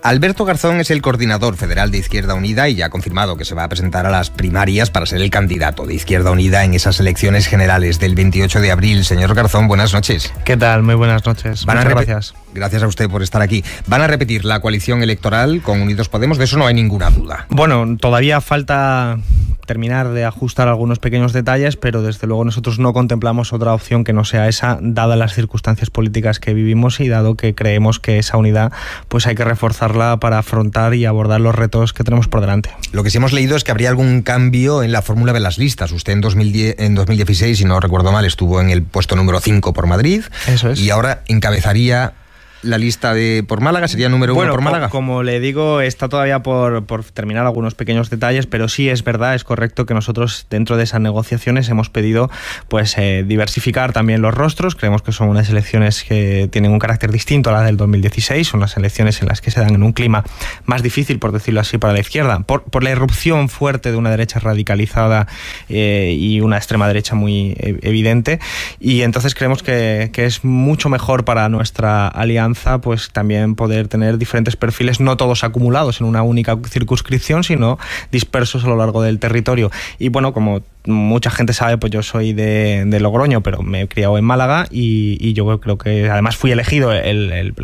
Alberto Garzón es el coordinador federal de Izquierda Unida y ya ha confirmado que se va a presentar a las primarias para ser el candidato de Izquierda Unida en esas elecciones generales del 28 de abril. Señor Garzón, buenas noches. ¿Qué tal? Muy buenas noches. Muchas gracias. Gracias a usted por estar aquí. ¿Van a repetir la coalición electoral con Unidos Podemos? De eso no hay ninguna duda. Bueno, todavía falta terminar de ajustar algunos pequeños detalles, pero desde luego nosotros no contemplamos otra opción que no sea esa, dadas las circunstancias políticas que vivimos y dado que creemos que esa unidad pues hay que reforzarla para afrontar y abordar los retos que tenemos por delante. Lo que sí hemos leído es que habría algún cambio en la fórmula de las listas. Usted en 2016, si no recuerdo mal, estuvo en el puesto número 5 por Madrid. Eso es. Y ahora encabezaría la lista por Málaga, ¿sería número 1 por Málaga? Como le digo, está todavía por terminar algunos pequeños detalles, pero sí es verdad, es correcto que nosotros dentro de esas negociaciones hemos pedido pues diversificar también los rostros. Creemos que son unas elecciones que tienen un carácter distinto a la del 2016, son las elecciones en las que se dan en un clima más difícil, por decirlo así, para la izquierda, por la irrupción fuerte de una derecha radicalizada y una extrema derecha muy evidente, y entonces creemos que es mucho mejor para nuestra alianza pues también poder tener diferentes perfiles, no todos acumulados en una única circunscripción, sino dispersos a lo largo del territorio. Y bueno, como mucha gente sabe, pues yo soy de Logroño, pero me he criado en Málaga y yo creo que además fui elegido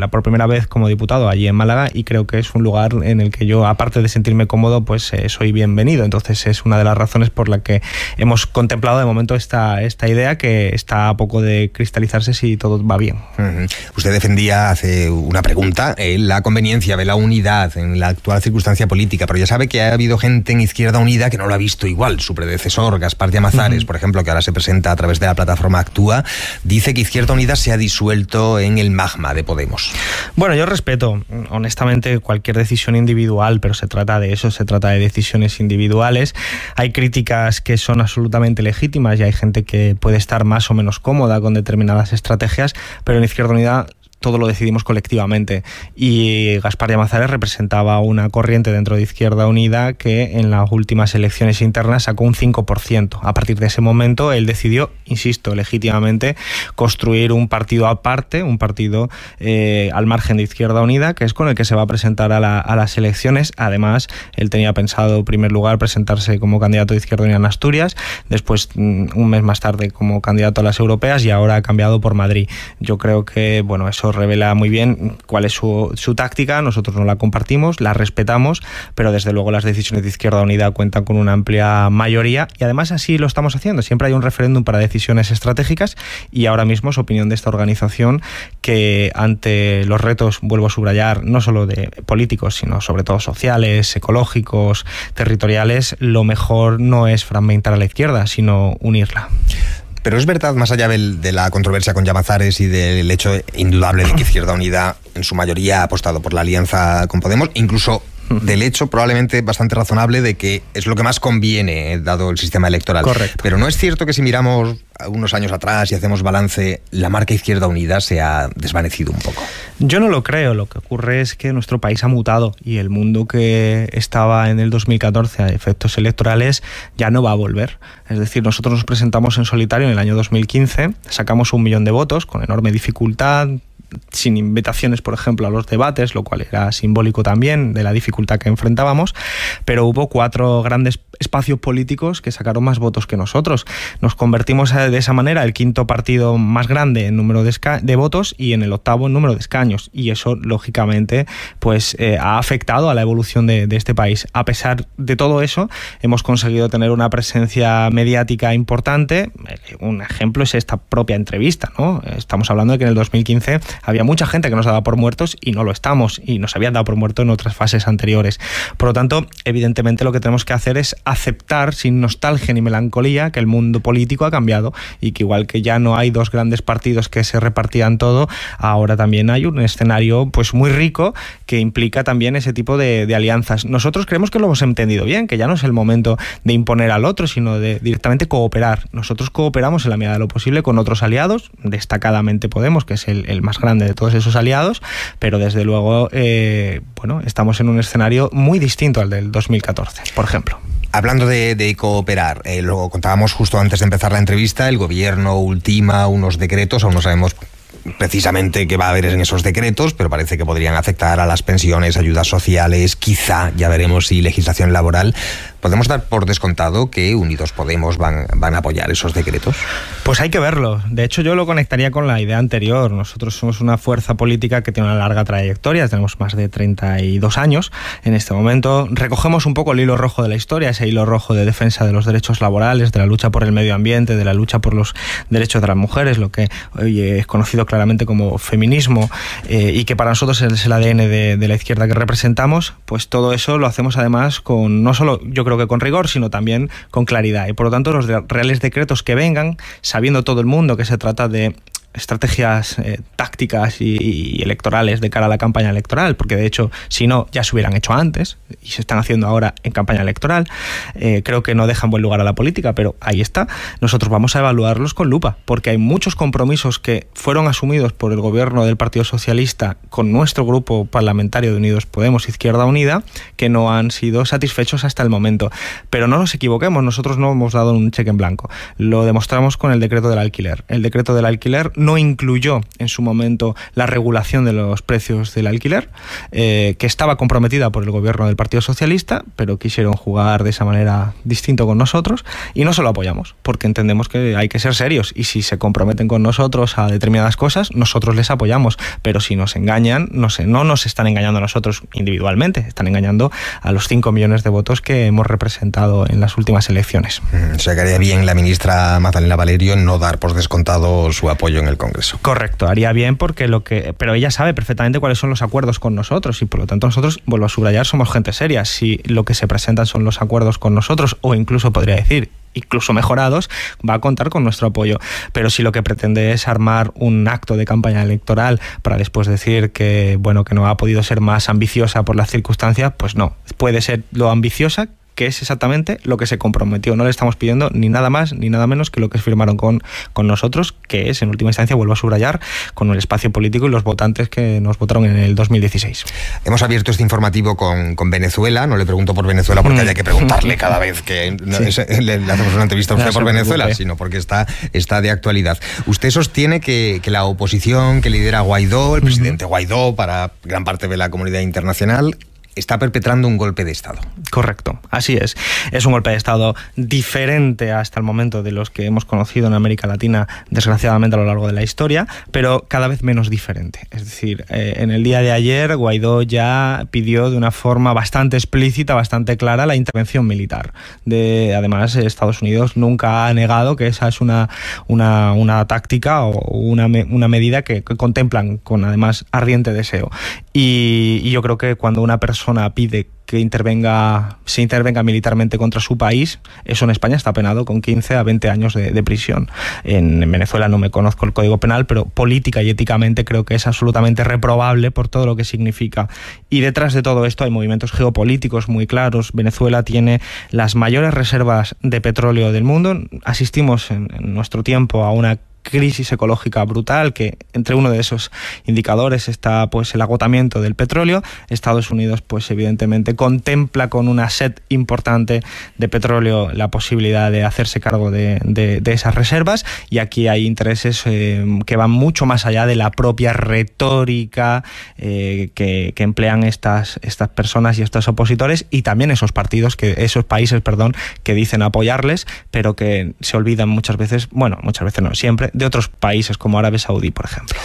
por primera vez como diputado allí en Málaga, y creo que es un lugar en el que yo, aparte de sentirme cómodo, pues soy bienvenido. Entonces es una de las razones por la que hemos contemplado de momento esta idea, que está a poco de cristalizarse si todo va bien. Usted defendía hace una pregunta la conveniencia de la unidad en la actual circunstancia política, pero ya sabe que ha habido gente en Izquierda Unida que no lo ha visto igual. Su predecesor, Gaspar Llamazares, por ejemplo, que ahora se presenta a través de la plataforma Actúa, dice que Izquierda Unida se ha disuelto en el magma de Podemos. Bueno, yo respeto honestamente cualquier decisión individual, pero se trata de eso, se trata de decisiones individuales. Hay críticas que son absolutamente legítimas y hay gente que puede estar más o menos cómoda con determinadas estrategias, pero en Izquierda Unida todo lo decidimos colectivamente, y Gaspar Llamazares representaba una corriente dentro de Izquierda Unida que en las últimas elecciones internas sacó un 5%. A partir de ese momento él decidió, insisto, legítimamente construir un partido aparte, un partido al margen de Izquierda Unida, que es con el que se va a presentar a las elecciones. Además, él tenía pensado en primer lugar presentarse como candidato de Izquierda Unida en Asturias, después un mes más tarde como candidato a las europeas, y ahora ha cambiado por Madrid. Yo creo que bueno, eso revela muy bien cuál es su táctica. Nosotros no la compartimos, la respetamos, pero desde luego las decisiones de Izquierda Unida cuentan con una amplia mayoría, y además así lo estamos haciendo. Siempre hay un referéndum para decisiones estratégicas, y ahora mismo es opinión de esta organización que ante los retos, vuelvo a subrayar, no solo de políticos, sino sobre todo sociales, ecológicos, territoriales, lo mejor no es fragmentar a la izquierda, sino unirla. Pero es verdad, más allá de la controversia con Llamazares y del hecho indudable de que Izquierda Unida en su mayoría ha apostado por la alianza con Podemos, incluso del hecho probablemente bastante razonable de que es lo que más conviene dado el sistema electoral. Correcto. Pero no es cierto que si miramos unos años atrás y hacemos balance, la marca Izquierda Unida se ha desvanecido un poco. Yo no lo creo. Lo que ocurre es que nuestro país ha mutado y el mundo que estaba en el 2014 a efectos electorales ya no va a volver. Es decir, nosotros nos presentamos en solitario en el año 2015, sacamos 1 millón de votos con enorme dificultad, sin invitaciones, por ejemplo, a los debates, lo cual era simbólico también de la dificultad que enfrentábamos, pero hubo 4 grandes espacios políticos que sacaron más votos que nosotros. Nos convertimos de esa manera el 5º partido más grande en número de votos y en el 8º en número de escaños, y eso lógicamente pues ha afectado a la evolución de este país. A pesar de todo eso, hemos conseguido tener una presencia mediática importante. Un ejemplo es esta propia entrevista, ¿no? Estamos hablando de que en el 2015 había mucha gente que nos daba por muertos y no lo estamos, y nos habían dado por muertos en otras fases anteriores. Por lo tanto, evidentemente lo que tenemos que hacer es aceptar sin nostalgia ni melancolía que el mundo político ha cambiado, y que igual que ya no hay 2 grandes partidos que se repartían todo, ahora también hay un escenario pues muy rico que implica también ese tipo de alianzas. Nosotros creemos que lo hemos entendido bien, que ya no es el momento de imponer al otro, sino de directamente cooperar. Nosotros cooperamos en la medida de lo posible con otros aliados, destacadamente Podemos, que es el más grande de todos esos aliados, pero desde luego bueno, estamos en un escenario muy distinto al del 2014, por ejemplo. Hablando de cooperar, lo contábamos justo antes de empezar la entrevista, el gobierno ultima unos decretos, aún no sabemos precisamente qué va a haber en esos decretos, pero parece que podrían afectar a las pensiones, ayudas sociales, quizá, ya veremos si legislación laboral. ¿Podemos dar por descontado que Unidos Podemos van a apoyar esos decretos? Pues hay que verlo. De hecho, yo lo conectaría con la idea anterior. Nosotros somos una fuerza política que tiene una larga trayectoria, tenemos más de 32 años en este momento. Recogemos un poco el hilo rojo de la historia, ese hilo rojo de defensa de los derechos laborales, de la lucha por el medio ambiente, de la lucha por los derechos de las mujeres, lo que hoy es conocido claramente como feminismo, y que para nosotros es el ADN de la izquierda que representamos. Pues todo eso lo hacemos además con, no solo yo creo que con rigor, sino también con claridad. Y por lo tanto los reales decretos que vengan, sabiendo todo el mundo que se trata de estrategias tácticas y electorales de cara a la campaña electoral, porque de hecho, si no, ya se hubieran hecho antes y se están haciendo ahora en campaña electoral. Creo que no dejan buen lugar a la política, pero ahí está. Nosotros vamos a evaluarlos con lupa, porque hay muchos compromisos que fueron asumidos por el gobierno del Partido Socialista con nuestro grupo parlamentario de Unidos Podemos, Izquierda Unida, que no han sido satisfechos hasta el momento. Pero no nos equivoquemos, nosotros no hemos dado un cheque en blanco. Lo demostramos con el decreto del alquiler. El decreto del alquiler no incluyó en su momento la regulación de los precios del alquiler, que estaba comprometida por el gobierno del Partido Socialista, pero quisieron jugar de esa manera distinto con nosotros, y no se lo apoyamos, porque entendemos que hay que ser serios, y si se comprometen con nosotros a determinadas cosas, nosotros les apoyamos, pero si nos engañan, no nos están engañando a nosotros individualmente, están engañando a los 5 millones de votos que hemos representado en las últimas elecciones. Se haría bien la ministra Magdalena Valerio en no dar por descontado su apoyo en el Congreso. Correcto, haría bien, porque pero ella sabe perfectamente cuáles son los acuerdos con nosotros, y por lo tanto nosotros, vuelvo a subrayar, somos gente seria. Si lo que se presentan son los acuerdos con nosotros, o incluso podría decir incluso mejorados, va a contar con nuestro apoyo. Pero si lo que pretende es armar un acto de campaña electoral para después decir que, bueno, que no ha podido ser más ambiciosa por las circunstancias, pues no. Puede ser lo ambiciosa, que es exactamente lo que se comprometió. No le estamos pidiendo ni nada más ni nada menos que lo que firmaron con nosotros, que es, en última instancia, vuelvo a subrayar, con el espacio político y los votantes que nos votaron en el 2016. Hemos abierto este informativo con Venezuela. No le pregunto por Venezuela porque haya que preguntarle cada vez que le hacemos una entrevista a usted por Venezuela, sino porque está de actualidad. Usted sostiene que la oposición que lidera Guaidó, el presidente Guaidó, para gran parte de la comunidad internacional, está perpetrando un golpe de Estado. Correcto, así es. Es un golpe de Estado diferente hasta el momento de los que hemos conocido en América Latina, desgraciadamente a lo largo de la historia, pero cada vez menos diferente. Es decir, en el día de ayer Guaidó ya pidió de una forma bastante explícita, bastante clara, la intervención militar. Además, Estados Unidos nunca ha negado que esa es una táctica o una medida que contemplan con, además, ardiente deseo. Y yo creo que cuando una persona pide que se intervenga militarmente contra su país, eso en España está penado con 15 a 20 años de prisión. En Venezuela no me conozco el Código Penal, pero política y éticamente creo que es absolutamente reprobable por todo lo que significa. Y detrás de todo esto hay movimientos geopolíticos muy claros. Venezuela tiene las mayores reservas de petróleo del mundo. Asistimos en nuestro tiempo a una crisis ecológica brutal, que entre uno de esos indicadores está pues el agotamiento del petróleo. Estados Unidos pues evidentemente contempla con una sed importante de petróleo la posibilidad de hacerse cargo de esas reservas, y aquí hay intereses que van mucho más allá de la propia retórica que emplean estas personas y estos opositores, y también esos países que dicen apoyarles, pero que se olvidan muchas veces no, siempre, de otros países como Arabia Saudí, por ejemplo.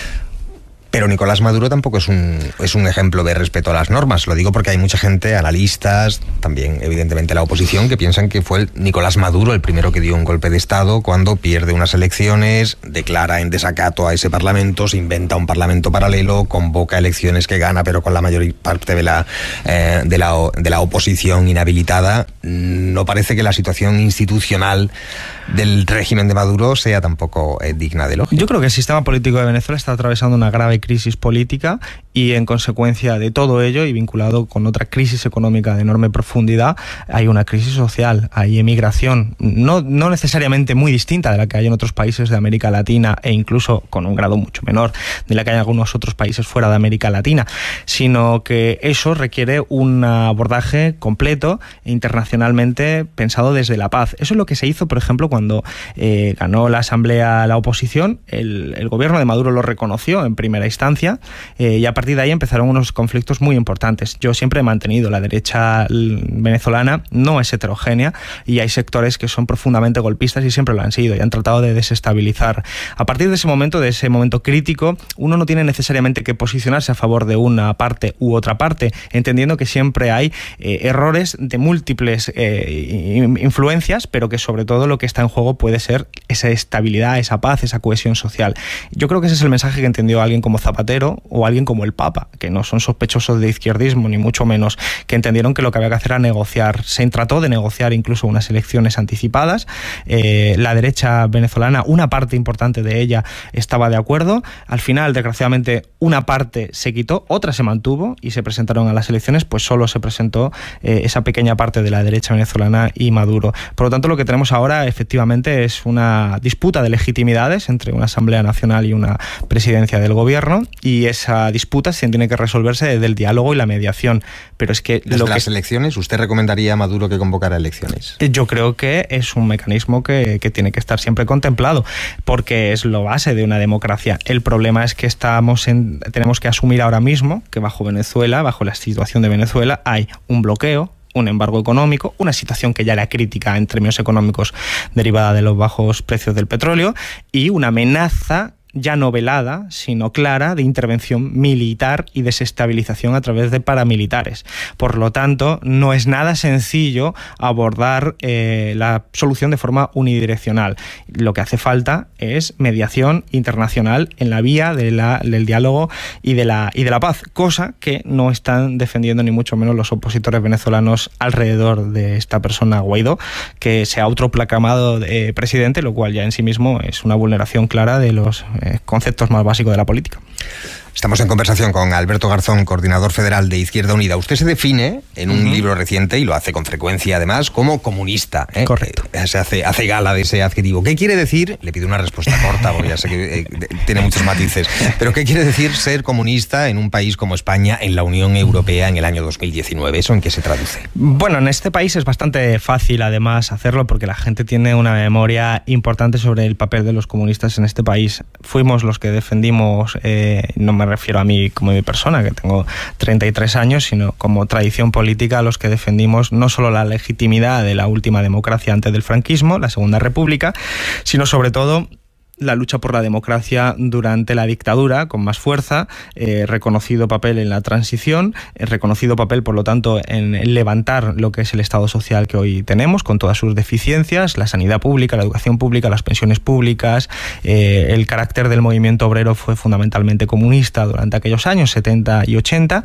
Pero Nicolás Maduro tampoco es un ejemplo de respeto a las normas. Lo digo porque hay mucha gente, analistas, también evidentemente la oposición, que piensan que fue Nicolás Maduro el primero que dio un golpe de Estado cuando pierde unas elecciones, declara en desacato a ese parlamento, se inventa un parlamento paralelo, convoca elecciones que gana, pero con la mayor parte de la oposición inhabilitada. No parece que la situación institucional del régimen de Maduro sea tampoco digna de elogio. Yo creo que el sistema político de Venezuela está atravesando una grave crisis política, y en consecuencia de todo ello y vinculado con otra crisis económica de enorme profundidad, hay una crisis social, hay emigración, no necesariamente muy distinta de la que hay en otros países de América Latina e incluso con un grado mucho menor de la que hay en algunos otros países fuera de América Latina, sino que eso requiere un abordaje completo e internacionalmente pensado desde la paz. Eso es lo que se hizo, por ejemplo, cuando ganó la Asamblea la oposición. El gobierno de Maduro lo reconoció en primera instancia y a partir de ahí empezaron unos conflictos muy importantes. Yo siempre he mantenido la derecha venezolana no es heterogénea y hay sectores que son profundamente golpistas y siempre lo han sido y han tratado de desestabilizar. A partir de ese momento crítico, uno no tiene necesariamente que posicionarse a favor de una parte u otra parte, entendiendo que siempre hay errores de múltiples influencias, pero que sobre todo lo que está en juego puede ser esa estabilidad, esa paz, esa cohesión social. Yo creo que ese es el mensaje que entendió alguien como Zapatero o alguien como el Papa, que no son sospechosos de izquierdismo, ni mucho menos, que entendieron que lo que había que hacer era negociar. Se trató de negociar incluso unas elecciones anticipadas. La derecha venezolana, una parte importante de ella estaba de acuerdo. Al final, desgraciadamente, una parte se quitó, otra se mantuvo y se presentaron a las elecciones, pues solo se presentó esa pequeña parte de la derecha venezolana y Maduro. Por lo tanto, lo que tenemos ahora efectivamente es una disputa de legitimidades entre una Asamblea Nacional y una presidencia del gobierno, y esa disputa se tiene que resolverse desde el diálogo y la mediación. Pero es que desde las elecciones, ¿usted recomendaría a Maduro que convocara elecciones? Yo creo que es un mecanismo que tiene que estar siempre contemplado, porque es lo base de una democracia. El problema es que tenemos que asumir ahora mismo que bajo Venezuela, bajo la situación de Venezuela, hay un bloqueo, un embargo económico, una situación que ya era crítica en términos económicos derivada de los bajos precios del petróleo y una amenaza ya no velada, sino clara, de intervención militar y desestabilización a través de paramilitares. Por lo tanto, no es nada sencillo abordar la solución de forma unidireccional. Lo que hace falta es mediación internacional en la vía del diálogo y de la paz, cosa que no están defendiendo ni mucho menos los opositores venezolanos alrededor de esta persona Guaidó, que se ha autoproclamado presidente, lo cual ya en sí mismo es una vulneración clara de los conceptos más básicos de la política. Estamos en conversación con Alberto Garzón, coordinador federal de Izquierda Unida. Usted se define en un libro reciente, y lo hace con frecuencia además, como comunista. Correcto. Se hace gala de ese adjetivo. ¿Qué quiere decir? Le pido una respuesta corta, porque ya sé que tiene muchos matices. Pero ¿qué quiere decir ser comunista en un país como España, en la Unión Europea, en el año 2019? ¿Eso en qué se traduce? Bueno, en este país es bastante fácil además hacerlo, porque la gente tiene una memoria importante sobre el papel de los comunistas en este país. Fuimos los que defendimos, no me refiero a mí como mi persona, que tengo 33 años, sino como tradición política, los que defendimos no solo la legitimidad de la última democracia antes del franquismo, la Segunda República, sino sobre todo la lucha por la democracia durante la dictadura, con más fuerza, reconocido papel en la transición, reconocido papel, por lo tanto, en levantar lo que es el Estado social que hoy tenemos, con todas sus deficiencias, la sanidad pública, la educación pública, las pensiones públicas. El carácter del movimiento obrero fue fundamentalmente comunista durante aquellos años, 70 y 80.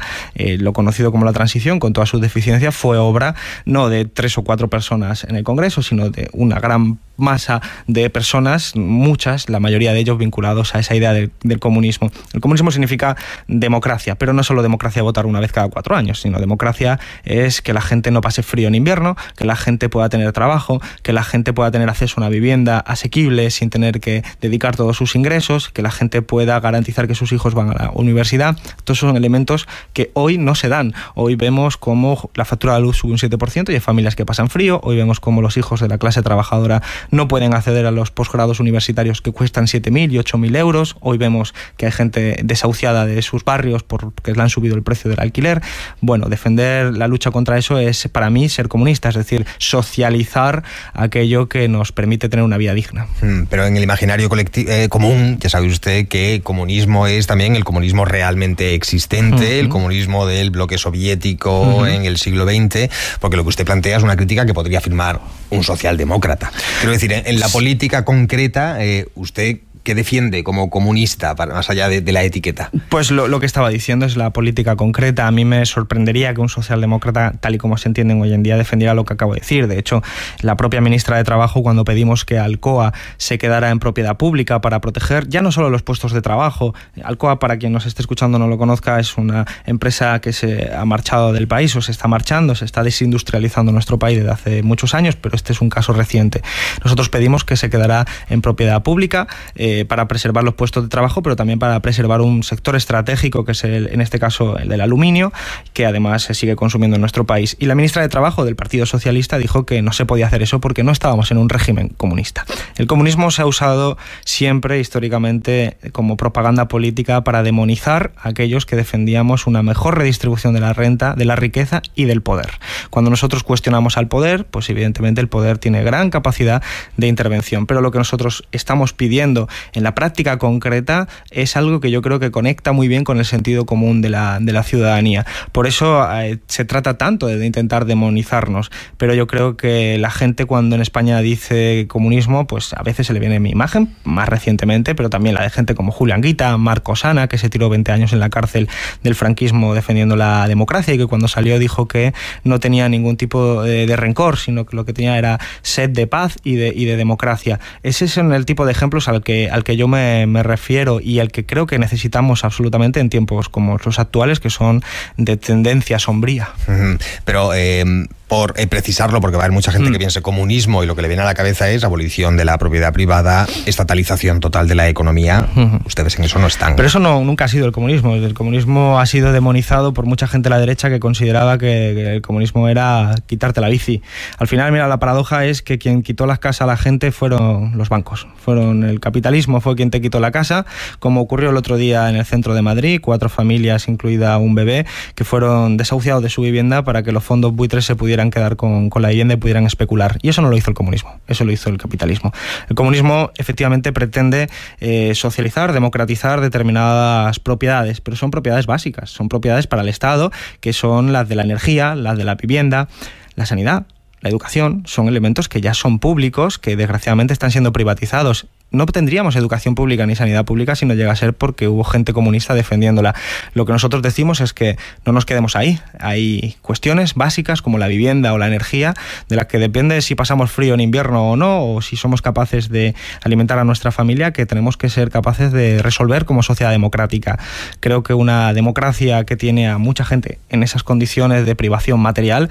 Lo conocido como la transición, con todas sus deficiencias, fue obra no de 3 o 4 personas en el Congreso, sino de una gran masa de personas, muchas, la mayoría de ellos vinculados a esa idea del comunismo. El comunismo significa democracia, pero no solo democracia de votar una vez cada 4 años, sino democracia es que la gente no pase frío en invierno, que la gente pueda tener trabajo, que la gente pueda tener acceso a una vivienda asequible sin tener que dedicar todos sus ingresos, que la gente pueda garantizar que sus hijos van a la universidad. Estos son elementos que hoy no se dan. Hoy vemos cómo la factura de la luz sube un 7% y hay familias que pasan frío. Hoy vemos cómo los hijos de la clase trabajadora no pueden acceder a los posgrados universitarios que cuestan 7.000 y 8.000 euros. Hoy vemos que hay gente desahuciada de sus barrios porque le han subido el precio del alquiler. Bueno, defender la lucha contra eso es, para mí, ser comunista, es decir, socializar aquello que nos permite tener una vida digna. Pero en el imaginario colectivo común, ya sabe usted que comunismo es también el comunismo realmente existente, el comunismo del bloque soviético en el siglo XX, porque lo que usted plantea es una crítica que podría afirmar un socialdemócrata. Quiero decir, en la política concreta, ¿usted ¿Qué defiende como comunista, más allá de la etiqueta? Pues lo que estaba diciendo es la política concreta. A mí me sorprendería que un socialdemócrata, tal y como se entienden hoy en día, defendiera lo que acabo de decir. De hecho, la propia ministra de Trabajo, cuando pedimos que Alcoa se quedara en propiedad pública para proteger ya no solo los puestos de trabajo. Alcoa, para quien nos esté escuchando no lo conozca, es una empresa que se ha marchado del país o se está marchando, se está desindustrializando nuestro país desde hace muchos años, pero este es un caso reciente. Nosotros pedimos que se quedara en propiedad pública para preservar los puestos de trabajo, pero también para preservar un sector estratégico que es en este caso el del aluminio, que además se sigue consumiendo en nuestro país. Y la ministra de Trabajo del Partido Socialista dijo que no se podía hacer eso porque no estábamos en un régimen comunista. El comunismo se ha usado siempre históricamente como propaganda política para demonizar a aquellos que defendíamos una mejor redistribución de la renta, de la riqueza y del poder. Cuando nosotros cuestionamos al poder, pues evidentemente el poder tiene gran capacidad de intervención, pero lo que nosotros estamos pidiendo en la práctica concreta es algo que yo creo que conecta muy bien con el sentido común de la ciudadanía. Por eso se trata tanto de intentar demonizarnos, pero yo creo que la gente cuando en España dice comunismo, pues a veces se le viene mi imagen, más recientemente, pero también la de gente como Julián Guita, Marcos Ana, que se tiró 20 años en la cárcel del franquismo defendiendo la democracia y que cuando salió dijo que no tenía ningún tipo de rencor, sino que lo que tenía era sed de paz y de democracia. Ese es el tipo de ejemplos al que yo me refiero y al que creo que necesitamos absolutamente en tiempos como los actuales, que son de tendencia sombría. Pero por precisarlo, porque va a haber mucha gente que piense comunismo y lo que le viene a la cabeza es abolición de la propiedad privada, estatalización total de la economía. Ustedes en eso no están. Pero eso nunca ha sido el comunismo. El comunismo ha sido demonizado por mucha gente de la derecha que consideraba que el comunismo era quitarte la bici. Al final, mira, la paradoja es que quien quitó las casas a la gente fueron los bancos. El capitalismo fue quien te quitó la casa, como ocurrió el otro día en el centro de Madrid, 4 familias, incluida un bebé, que fueron desahuciados de su vivienda para que los fondos buitres se pudieran quedar con la vivienda y pudieran especular. Y eso no lo hizo el comunismo, eso lo hizo el capitalismo. El comunismo efectivamente pretende socializar, democratizar determinadas propiedades, pero son propiedades básicas, son propiedades para el Estado, que son las de la energía, las de la vivienda, la sanidad, la educación. Son elementos que ya son públicos, que desgraciadamente están siendo privatizados. No tendríamos educación pública ni sanidad pública si no llega a ser porque hubo gente comunista defendiéndola. Lo que nosotros decimos es que no nos quedemos ahí. Hay cuestiones básicas como la vivienda o la energía, de las que depende si pasamos frío en invierno o no, o si somos capaces de alimentar a nuestra familia, que tenemos que ser capaces de resolver como sociedad democrática. Creo que una democracia que tiene a mucha gente en esas condiciones de privación material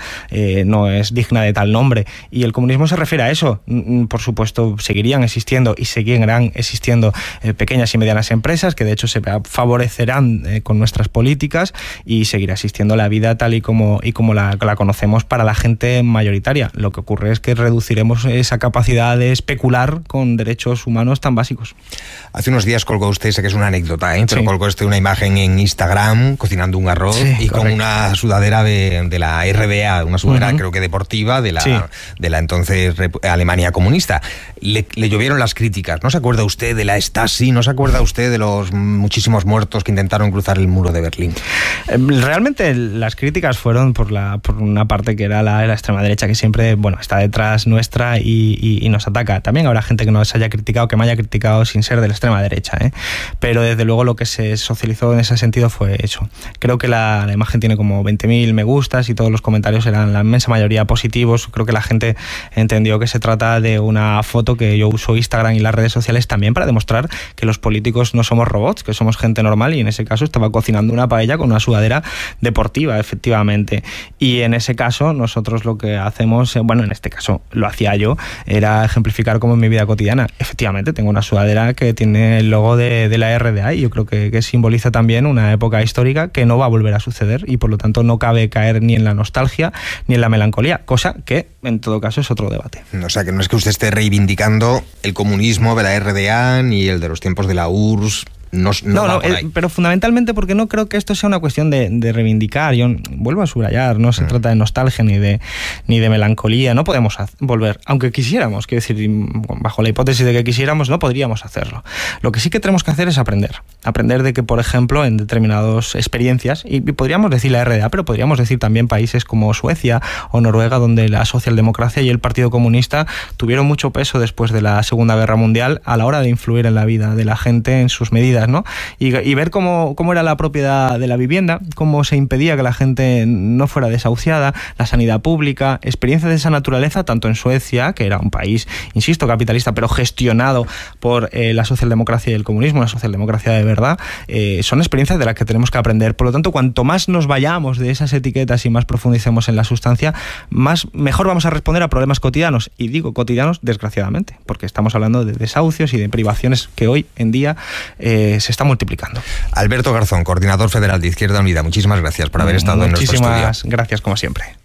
no es digna de tal nombre. Y el comunismo se refiere a eso. Por supuesto, seguirían existiendo y seguirán existiendo pequeñas y medianas empresas que de hecho se favorecerán con nuestras políticas y seguirá existiendo la vida tal y como la conocemos para la gente mayoritaria. Lo que ocurre es que reduciremos esa capacidad de especular con derechos humanos tan básicos. Hace unos días colgó usted, sé que es una anécdota, pero sí, colgó usted una imagen en Instagram cocinando un arroz y con una sudadera de la RDA, una sudadera creo que deportiva de la entonces Alemania comunista. Le llovieron las críticas. ¿No se acuerda usted de la Stasi? ¿No se acuerda usted de los muchísimos muertos que intentaron cruzar el muro de Berlín? Realmente las críticas fueron por una parte que era la extrema derecha, que siempre está detrás nuestra y nos ataca. También habrá gente que nos haya criticado, que me haya criticado sin ser de la extrema derecha, pero desde luego lo que se socializó en ese sentido fue eso. Creo que la imagen tiene como 20.000 me gustas y todos los comentarios eran la inmensa mayoría positivos. Creo que la gente entendió que se trata de una foto que yo uso Instagram y las redes sociales también para demostrar que los políticos no somos robots, que somos gente normal, y en ese caso estaba cocinando una paella con una sudadera deportiva, efectivamente. Y en ese caso nosotros lo que hacemos, en este caso lo hacía yo, era ejemplificar como en mi vida cotidiana. Efectivamente, tengo una sudadera que tiene el logo de la RDA y yo creo que simboliza también una época histórica que no va a volver a suceder y por lo tanto no cabe caer ni en la nostalgia ni en la melancolía, cosa que en todo caso es otro debate. O sea, que no es que usted esté reivindicando el comunismo de la RDA ni el de los tiempos de la URSS no va por ahí. Pero fundamentalmente porque no creo que esto sea una cuestión de reivindicar. Yo vuelvo a subrayar, no se trata de nostalgia ni de melancolía. No podemos volver, aunque quisiéramos, quiero decir, bajo la hipótesis de que quisiéramos, no podríamos hacerlo. Lo que sí que tenemos que hacer es aprender de que, por ejemplo, en determinadas experiencias, y podríamos decir la RDA, pero podríamos decir también países como Suecia o Noruega, donde la socialdemocracia y el Partido Comunista tuvieron mucho peso después de la Segunda Guerra Mundial a la hora de influir en la vida de la gente, en sus medidas, ¿no? Y ver cómo era la propiedad de la vivienda, cómo se impedía que la gente no fuera desahuciada, la sanidad pública, experiencias de esa naturaleza, tanto en Suecia, que era un país, insisto, capitalista, pero gestionado por la socialdemocracia y el comunismo, la socialdemocracia de verdad, son experiencias de las que tenemos que aprender. Por lo tanto, cuanto más nos vayamos de esas etiquetas y más profundicemos en la sustancia, mejor vamos a responder a problemas cotidianos. Y digo cotidianos, desgraciadamente, porque estamos hablando de desahucios y de privaciones que hoy en día se están multiplicando. Alberto Garzón, coordinador federal de Izquierda Unida, muchísimas gracias por haber estado en nuestro estudio. Muchísimas gracias, como siempre.